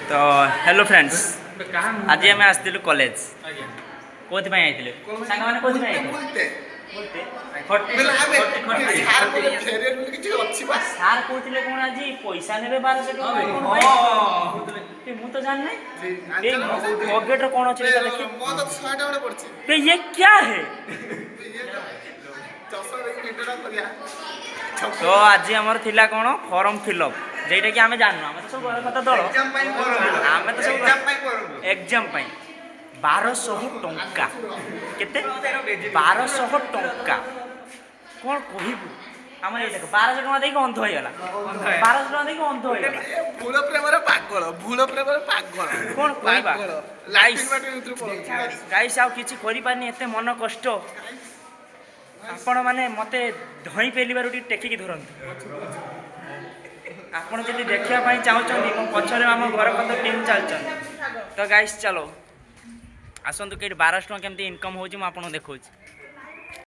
तो hello friends आज आम आसलु कॉलेज कौन आई सांग मैंने कौन सार कहते कौन आज पैसा ने 1200 मुझे तो जानना पॉकेट कौन अच्छे देखिए ये क्या है। तो आज आमर थिला कौन फॉर्म फिलअप जेटा कि आम जानू आम तो सब कथा दल आम तो सब एग्जाम 1200 टंका केते 1200 टंका कौन कहबू आम ये देख 1200 टका देख अंध होगला 1200 टका देख अंध होगला भूल प्रेम पागल कौन कहबा गाइस आउ किछि करि पानी एते मन कष्ट आपण माने मते धई पेली बार टेकिकी धरंतु आपण जदि देखिया पाई चाहउछन्ती मो पछरे हम घर कत टीम चलछन तो गाइस चलो आसंतु के 1200 टका केमती इनकम होउछि म आपण देखौछि।